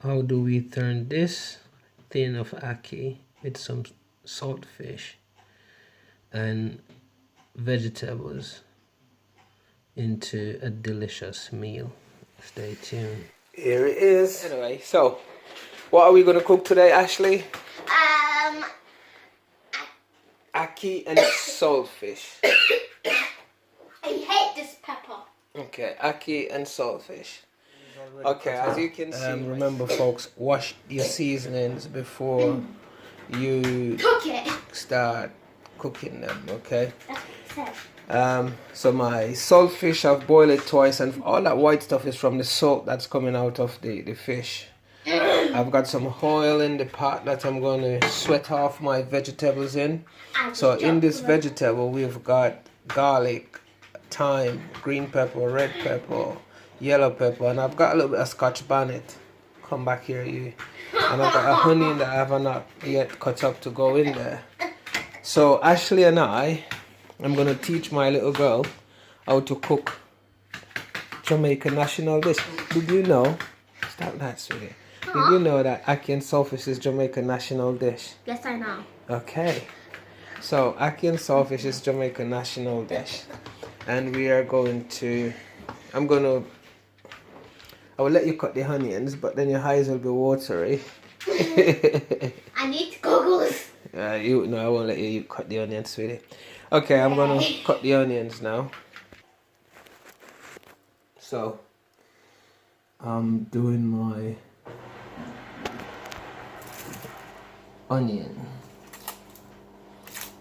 how do we turn this tin of ackee with some saltfish and vegetables into a delicious meal. Stay tuned. Here it is. Anyway, so what are we going to cook today, Ashley? Ackee and saltfish. I hate this pepper. Okay, ackee and saltfish. Okay, as you can see, remember folks, wash your seasonings before you cook it. Start cooking them, okay? That's what it says. So my saltfish, I've boiled it twice, and all that white stuff is from the salt that's coming out of the fish. I've got some oil in the pot that I'm going to sweat off my vegetables in. So in this vegetable, we've got garlic, thyme, green pepper, red pepper, yellow pepper, and I've got a little bit of scotch bonnet. Come back here, you. And I've got a onion that I have not yet cut up to go in there. So Ashley and I'm going to teach my little girl how to cook Jamaican national dish. Did you know? Stop that, sweetie. Did you know that ackee and saltfish is Jamaican national dish? Yes, I know. Okay. So ackee and saltfish is Jamaican national dish. And we are going to... I will let you cut the onions, but then your eyes will be watery. I need goggles. No, I won't let you cut the onions, sweetie. Okay, I'm going to cut the onions now. So, I'm doing my onion.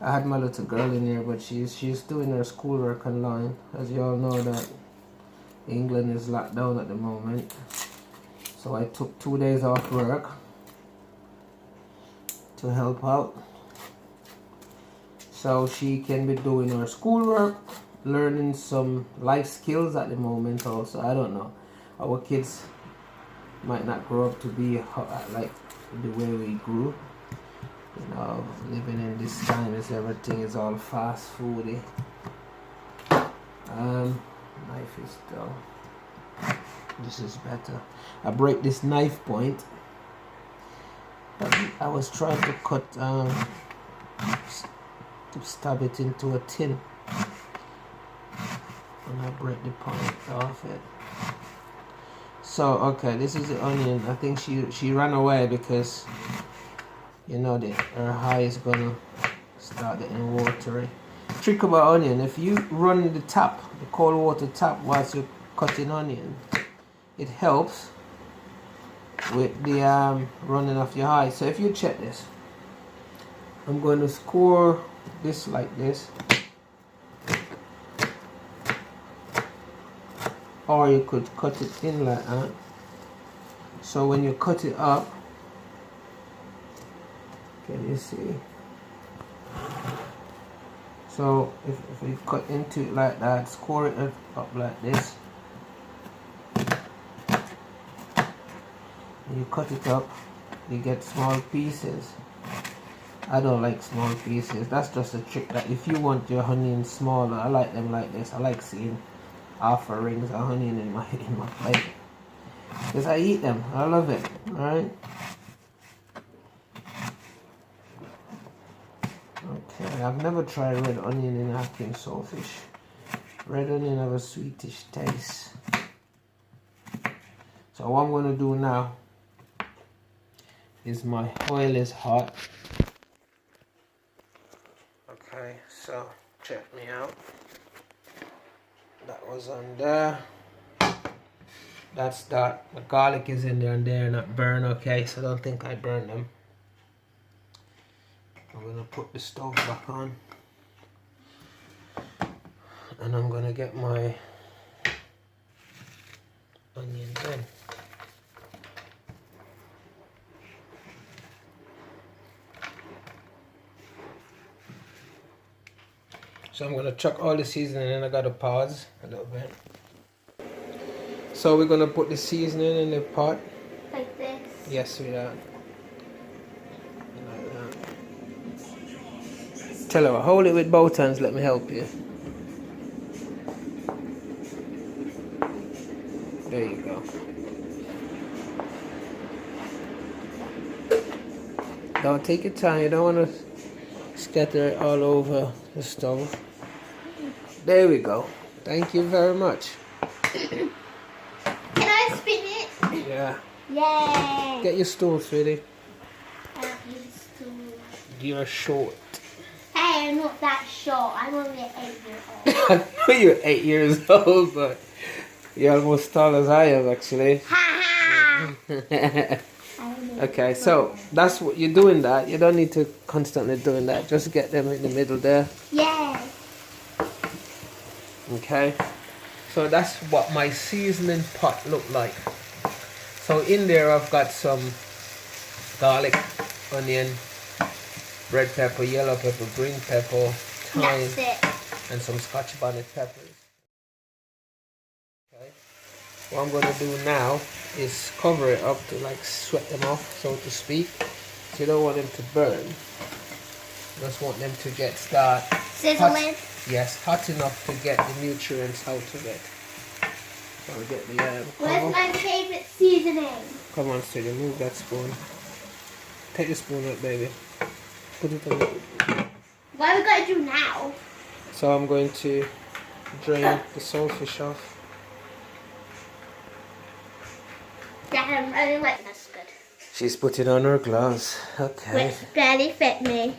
I had my little girl in here, but she's doing her schoolwork online. As you all know that England is locked down at the moment. So I took 2 days off work to help out. So she can be doing her schoolwork, learning some life skills at the moment also. I don't know. Our kids might not grow up to be like the way we grew. You know, living in this time is everything is all fast foody. Knife is dull. This is better. I break this knife point. I was trying to cut to stab it into a tin, and I break the point off it. So okay, this is the onion. I think she ran away because you know her eye is gonna start getting watery. Trick about onion: if you run the tap, the cold water tap, whilst you're cutting onion, it helps with the running of your eye. So if you check this, I'm going to score this like this, or you could cut it in like that. So when you cut it up, can you see? So if you cut into it like that, score it up like this, you cut it up, you get small pieces. I don't like small pieces. That's just a trick that if you want your onions smaller, I like them like this. I like seeing half a rings of onion in my plate because I eat them. I love it. Alright. Okay, I've never tried red onion in ackee and saltfish. Red onion have a sweetish taste. So what I'm going to do now is my oil is hot. Okay, so check me out. That was on there. That's that. The garlic is in there and they're not burned, okay? So don't think I burned them. I'm gonna put the stove back on. And I'm gonna get my onions in. So I'm gonna chuck all the seasoning in. I gotta pause a little bit. So we're gonna put the seasoning in the pot. Like this? Yes, sweetheart. Like that. Tell her, hold it with both hands, let me help you. There you go. Don't take your time. You don't want to scatter it all over the stove. There we go. Thank you very much. Can I spin it? Yeah. Yay! Get your stool, sweetie. I don't need a stool. You're short. Hey, I'm not that short. I'm only 8 years old. I know you're 8 years old, but you're almost tall as I am, actually. Ha ha! Okay, so that's what you're doing. That you don't need to constantly doing that. Just get them in the middle there. Yeah. Okay. So that's what my seasoning pot looked like. So in there I've got some garlic, onion, red pepper, yellow pepper, green pepper, thyme, That's it. and some Scotch bonnet peppers. Okay. What I'm gonna do now is cover it up to like sweat them off, so to speak. So you don't want them to burn. You just want them to get Sizzling. yes, hot enough to get the nutrients out of it. So I'll get the Where's my favorite seasoning? Come on, Sadie, move that spoon. Take the spoon out, baby. Put it on. What are we going to do now? So I'm going to drain the saltfish off. Yeah, I'm really like that's good. She's putting on her gloves. Okay. Which barely fit me.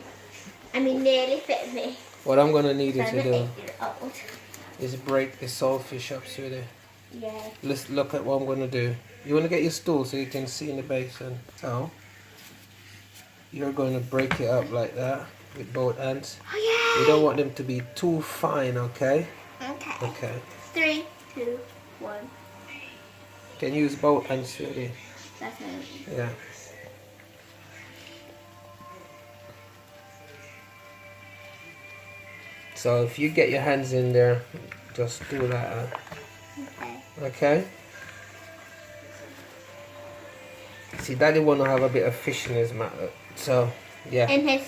I mean, nearly fit me. What I'm gonna need you I'm to an do 8-year-old. is break the saltfish up, sweetie. Yeah. Let's look at what I'm gonna do. You wanna get your stool so you can see in the basin. So you're gonna break it up like that with both hands. Oh yeah. You don't want them to be too fine, okay? Okay. Okay. 3, 2, 1. You can use both hands, sweetie. That's it. Yeah. So if you get your hands in there, just do that. Okay. Okay? See, Daddy want to have a bit of fish in his mouth. So, yeah. In his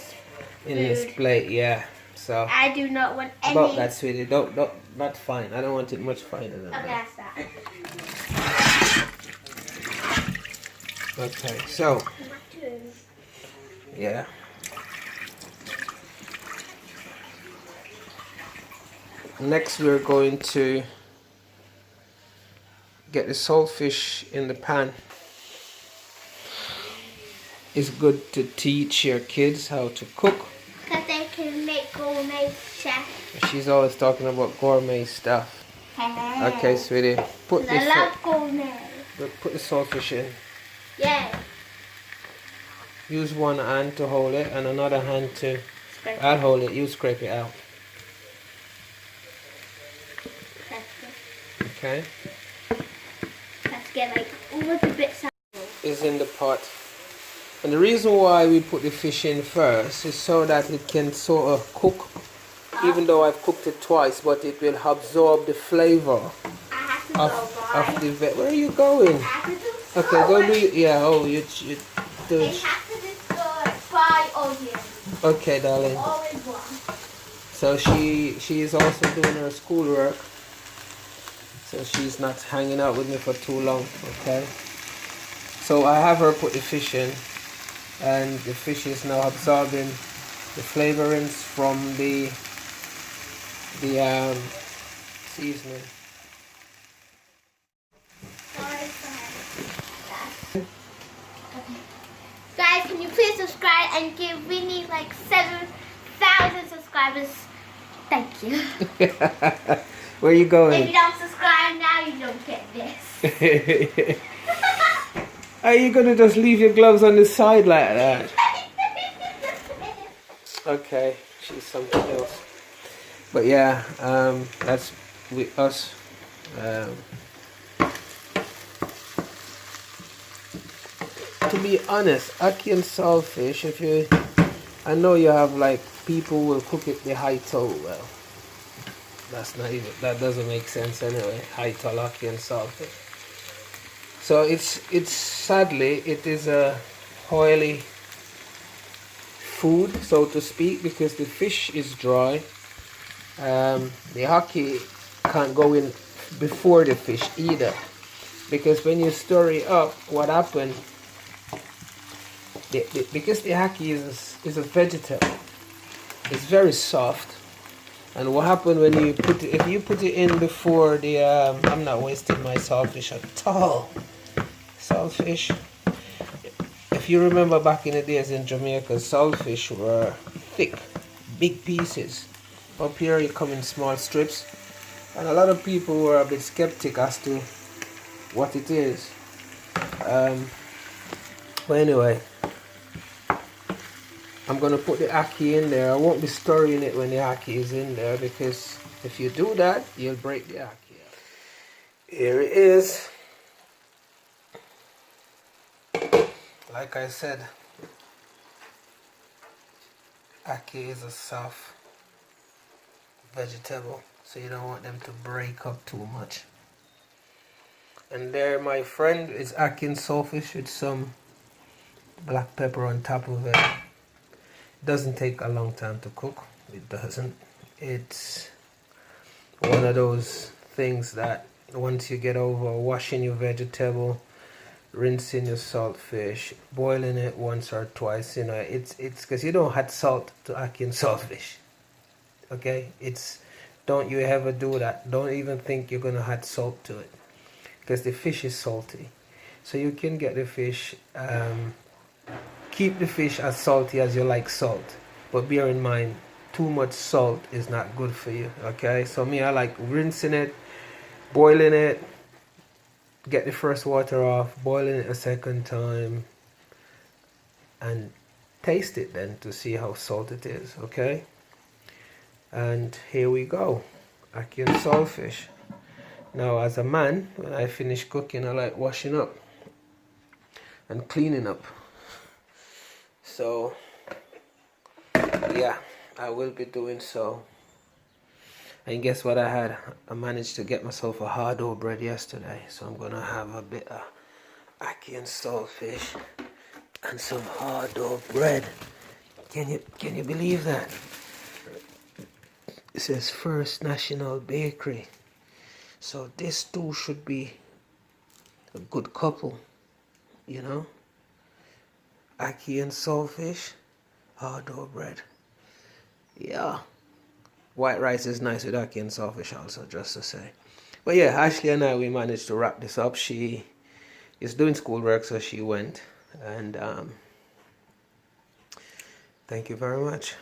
In his food. plate, yeah. So, I do not want any. about that, sweetie. Don't, not fine. I don't want it much finer than Okay, that. that's that. Okay, so, yeah. Next, we're going to get the saltfish in the pan. It's good to teach your kids how to cook. Because they can make gourmet chef. She's always talking about gourmet stuff. Okay, sweetie. Put I love gourmet. put the saltfish in. Yeah. Use one hand to hold it and another hand to... Scrape I'll hold it. You scrape it out. Okay. Let's get like all of the bits out. Is in the pot. And the reason why we put the fish in first is so that it can sort of cook. Even though I've cooked it twice, but it will absorb the flavor I have to go of the where are you going? I have to do Okay, go do yeah. Oh, you do I it. have to just go buy onions. Okay, darling. All in one. So she is also doing her schoolwork. So she's not hanging out with me for too long. Okay. So I have her put the fish in, and the fish is now absorbing the flavorings from the seasoning. Guys, can you please subscribe and give Winnie like 7,000 subscribers? Thank you. Where are you If going? you don't subscribe now, you don't get this. Are you gonna just leave your gloves on the side like that? Okay, she's something else. But yeah, that's with us. To be honest, ackee and saltfish, I know you have like people will cook it the high toe. Well, that doesn't make sense anyway. High toe ackee and saltfish. So it's sadly it is a oily food, so to speak, because the fish is dry. The ackee can't go in before the fish either, because when you stir it up, what happens? Because the ackee is a vegetable, it's very soft. And what happened when you put it, if you put it in before the, I'm not wasting my saltfish at all. Saltfish. If you remember back in the days in Jamaica, saltfish were thick, big pieces. Up here you come in small strips. And a lot of people were a bit skeptic as to what it is. But anyway, I'm going to put the ackee in there. I won't be stirring it when the ackee is in there, because if you do that, you'll break the ackee. Here it is. Like I said, ackee is a soft vegetable, so you don't want them to break up too much. And there, my friend, is ackee and saltfish with some black pepper on top of it. Doesn't take a long time to cook. It doesn't. It's one of those things that once you get over washing your vegetable, rinsing your saltfish, boiling it once or twice, you know, it's because you don't add salt to ackee and saltfish. Okay, don't you ever do that. Don't even think you're gonna add salt to it, because the fish is salty. So you can get the fish, keep the fish as salty as you like salt, but bear in mind, too much salt is not good for you. Okay, so me, I like rinsing it, boiling it, get the first water off, boiling it a second time, and taste it then to see how salt it is. Okay, and here we go, ackee and saltfish. Now, as a man, when I finish cooking, I like washing up and cleaning up. So yeah, I will be doing so. And guess what I had? I managed to get myself a hard dough bread yesterday, so I'm gonna have a bit of ackee and saltfish and some hard dough bread. Can you believe that? It says First National Bakery, so this too should be a good couple, you know. Ackee and saltfish, hard dough bread. Yeah. White rice is nice with ackee and saltfish also, just to say. But yeah, Ashley and I, we managed to wrap this up. She is doing schoolwork, so she went. And thank you very much.